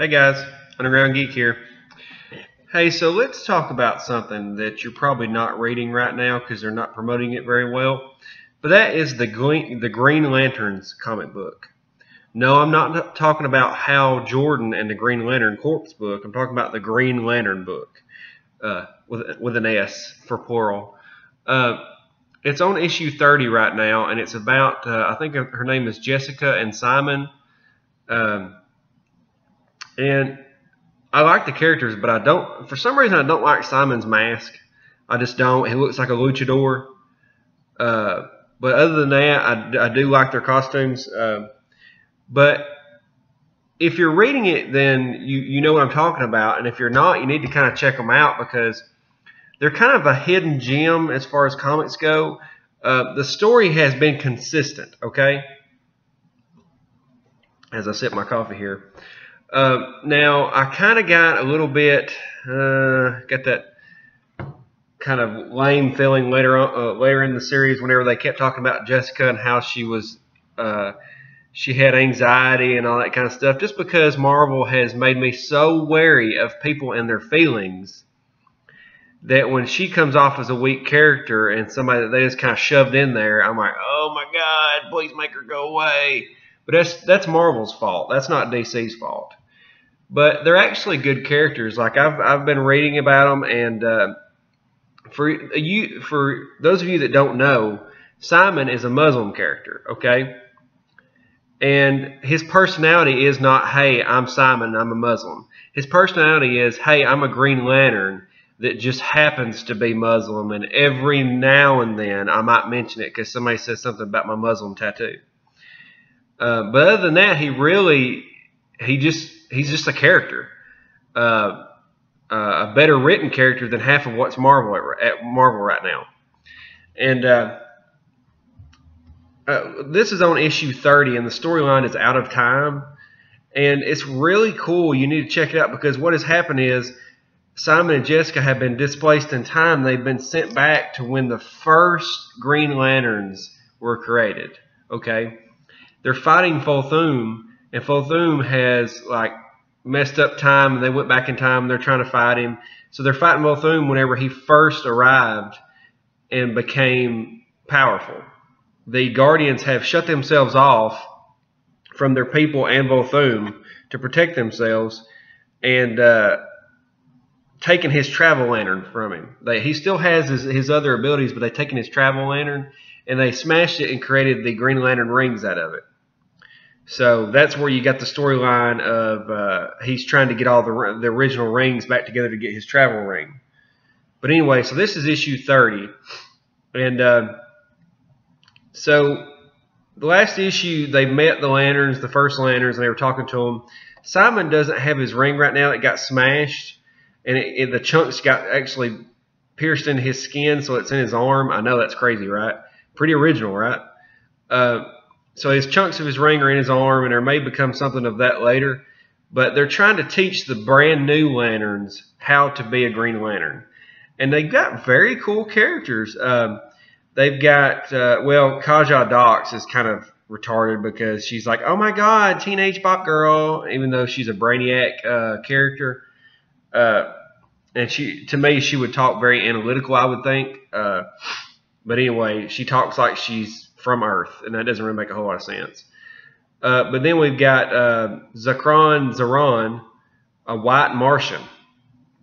Hey guys, Underground Geek here. Hey, so let's talk about something that you're probably not reading right now because they're not promoting it very well. But that is the Green Lanterns comic book. No, I'm not talking about Hal Jordan and the Green Lantern Corps book. I'm talking about the Green Lantern book with an S for plural. It's on issue 30 right now, and it's about, I think her name is Jessica and Simon. And I like the characters, but I don't. For some reason, I don't like Simon's mask. I just don't. He looks like a luchador. But other than that, I do like their costumes. But if you're reading it, then you know what I'm talking about. And if you're not, you need to kind of check them out because they're kind of a hidden gem as far as comics go. The story has been consistent, okay? As I sip my coffee here. Now, I kind of got a little bit, got that kind of lame feeling later in the series whenever they kept talking about Jessica and how she was, she had anxiety and all that kind of stuff, just because Marvel has made me so wary of people and their feelings that when she comes off as a weak character and somebody that they just kind of shoved in there, I'm like, oh my God, please make her go away. But that's Marvel's fault. That's not DC's fault. But they're actually good characters. Like I've been reading about them, and for those of you that don't know, Simon is a Muslim character, okay? And his personality is not, hey, I'm Simon, I'm a Muslim. His personality is, hey, I'm a Green Lantern that just happens to be Muslim, and every now and then I might mention it because somebody says something about my Muslim tattoo. But other than that, he's just a character, a better written character than half of what's Marvel at Marvel right now. And this is on issue 30, and the storyline is Out of Time, and it's really cool. You need to check it out because what has happened is Simon and Jessica have been displaced in time. They've been sent back to when the first Green Lanterns were created. Okay. They're fighting Fulthum, and Fulthum has like messed up time, and they went back in time, and they're trying to fight him. So they're fighting Fulthum whenever he first arrived and became powerful. The Guardians have shut themselves off from their people and Fulthum to protect themselves, and taken his travel lantern from him. He still has his other abilities, but they've taken his travel lantern, and they smashed it and created the Green Lantern rings out of it. So that's where you got the storyline of he's trying to get all the original rings back together to get his travel ring. But anyway, so this is issue 30. And so the last issue, they met the Lanterns, the first Lanterns, and they were talking to them. Simon doesn't have his ring right now. It got smashed, and the chunks got actually pierced into his skin, so it's in his arm. I know that's crazy, right? Pretty original, right? So his chunks of his ring are in his arm, and there may become something of that later. But they're trying to teach the brand new Lanterns how to be a Green Lantern. And they've got very cool characters. They've got, well, Kaja Dox is kind of retarded because she's like, oh my God, teenage pop girl, even though she's a Brainiac character. And to me, she would talk very analytical, I would think. But anyway, she talks like she's from Earth, and that doesn't really make a whole lot of sense. But then we've got Zakron Zaron, a white Martian.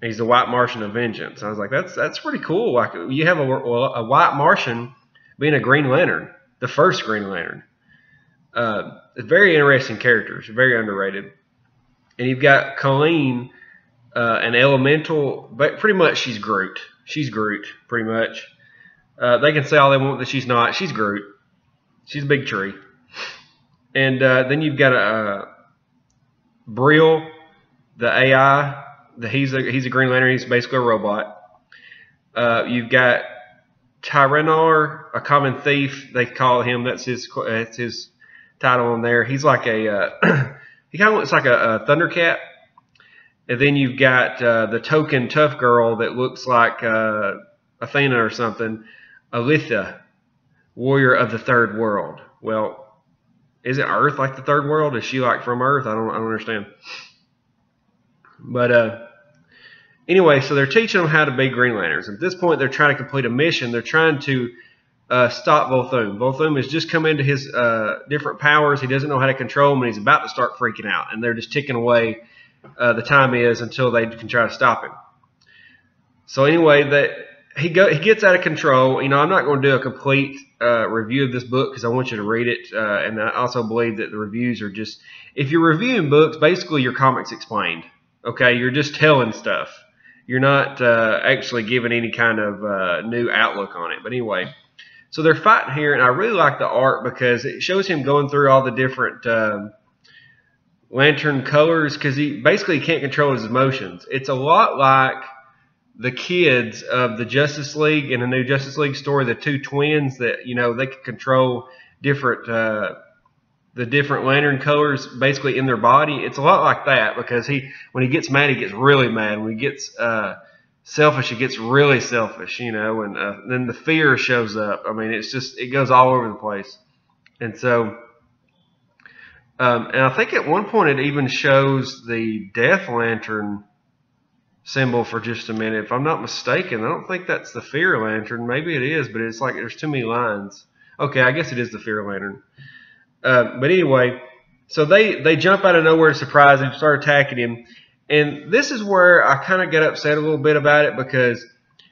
He's the white Martian of vengeance. I was like, that's pretty cool. Like you have a white Martian being a Green Lantern, the first Green Lantern. Very interesting characters, very underrated. And you've got Colleen, an elemental, but pretty much she's Groot. She's Groot, pretty much. They can say all they want that she's not. She's Groot. She's a big tree. And then you've got Brill, the AI. He's a Green Lantern. He's basically a robot. You've got Tyrenar, a common thief. They call him. That's his title on there. He's like he kind of looks like a Thundercat. And then you've got the token tough girl that looks like Athena or something. Alitha, warrior of the third world. Well, is it Earth like the third world? Is she like from Earth? I don't understand. But anyway, so they're teaching them how to be Green Lanterns. At this point, they're trying to complete a mission. They're trying to stop Volthoom. Volthoom has just come into his different powers. He doesn't know how to control them, and he's about to start freaking out. And they're just ticking away. The time is until they can try to stop him. So anyway, he gets out of control. You know, I'm not going to do a complete review of this book because I want you to read it. And I also believe that the reviews are just, if you're reviewing books, basically your comics explained. Okay, you're just telling stuff. You're not actually giving any kind of new outlook on it. But anyway, so they're fighting here, and I really like the art because it shows him going through all the different lantern colors because he basically can't control his emotions. It's a lot like the kids of the Justice League in a new Justice League story, the two twins that, you know, they can control different the different lantern colors basically in their body. It's a lot like that because when he gets mad, he gets really mad. When he gets selfish, he gets really selfish, you know, and then the fear shows up. I mean, it goes all over the place. And so and I think at one point it even shows the Death Lantern symbol for just a minute. If I'm not mistaken, I don't think that's the Fear Lantern. Maybe it is, but it's like there's too many lines. Okay, I guess it is the Fear Lantern. But anyway, so they jump out of nowhere to surprise him, start attacking him. And this is where I kind of get upset a little bit about it because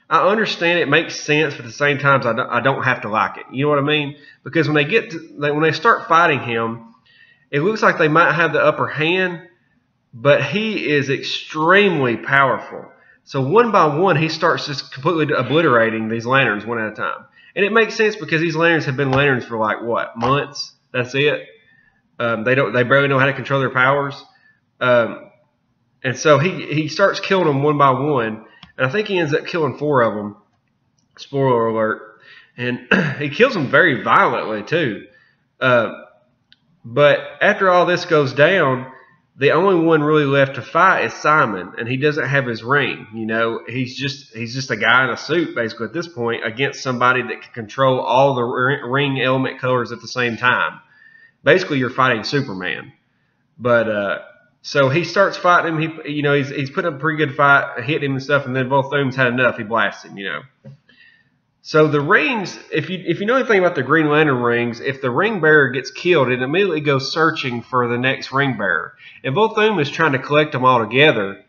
I understand it makes sense, but at the same time, I don't have to like it. You know what I mean? Because when they start fighting him, it looks like they might have the upper hand, but he is extremely powerful. So one by one, he starts just completely obliterating these lanterns one at a time. And it makes sense because these lanterns have been lanterns for like, what, months? That's it. They barely know how to control their powers. And so he starts killing them one by one. And I think he ends up killing 4 of them. Spoiler alert. And he kills them very violently too. But after all this goes down, the only one really left to fight is Simon, and he doesn't have his ring. You know, he's just a guy in a suit basically at this point against somebody that can control all the ring element colors at the same time. Basically, you're fighting Superman. But so he starts fighting him. He's put up a pretty good fight, hitting him and stuff, and then Volthoom's had enough. He blasts him. You know. So the rings, if you know anything about the Green Lantern rings, if the ring bearer gets killed, it immediately goes searching for the next ring bearer. And Volthoom is trying to collect them all together.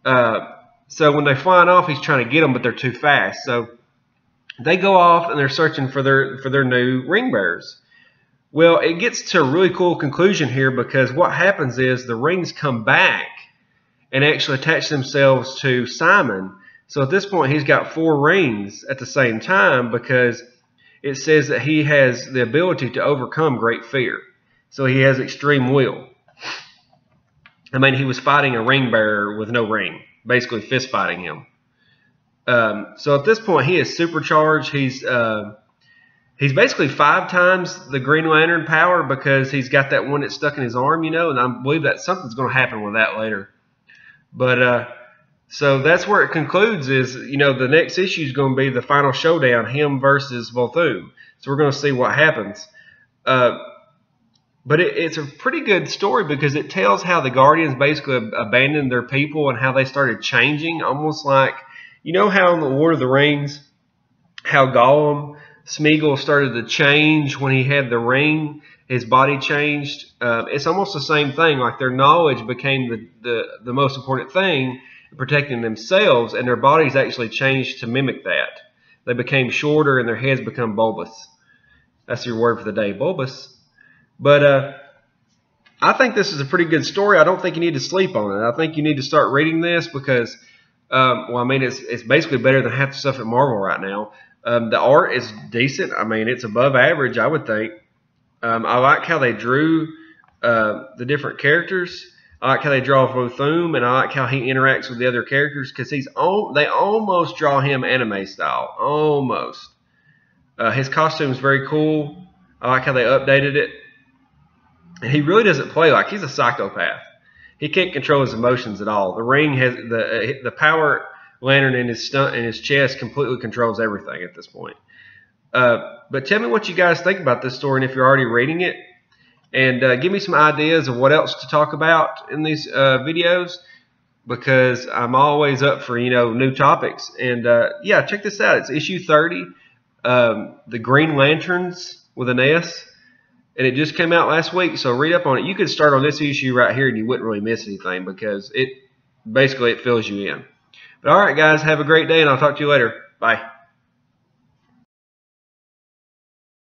So when they're flying off, he's trying to get them, but they're too fast. So they go off and they're searching for their new ring bearers. Well, it gets to a really cool conclusion here because what happens is the rings come back and actually attach themselves to Simon. So at this point, he's got 4 rings at the same time because it says that he has the ability to overcome great fear. So he has extreme will. I mean, he was fighting a ring bearer with no ring, basically fist fighting him. So at this point, he is supercharged. He's basically 5 times the Green Lantern power because he's got that one that's stuck in his arm, you know, and I believe that something's going to happen with that later. But so that's where it concludes is, you know, the next issue is going to be the final showdown, him versus Volthoom. So we're going to see what happens. But it's a pretty good story because it tells how the Guardians basically abandoned their people and how they started changing, almost like, you know how in the Lord of the Rings, how Gollum, Smeagol started to change when he had the ring, his body changed. It's almost the same thing, like their knowledge became the most important thing, protecting themselves, and their bodies actually changed to mimic that. They became shorter and their heads become bulbous. That's your word for the day, bulbous. But I think this is a pretty good story. I don't think you need to sleep on it. I think you need to start reading this because, well, I mean, it's basically better than half the stuff at Marvel right now. The art is decent. I mean, it's above average, I would think. I like how they drew the different characters. I like how they draw Volthoom, and I like how he interacts with the other characters because they almost draw him anime style. Almost. His costume is very cool. I like how they updated it. And he really doesn't play like he's a psychopath. He can't control his emotions at all. The ring has the power lantern in his chest completely controls everything at this point. But tell me what you guys think about this story, and if you're already reading it. And give me some ideas of what else to talk about in these videos. because I'm always up for, new topics. And yeah, check this out. It's issue 30, the Green Lanterns with an S, and it just came out last week. So read up on it. You could start on this issue right here, and you wouldn't really miss anything because it fills you in. But all right, guys, have a great day, and I'll talk to you later. Bye.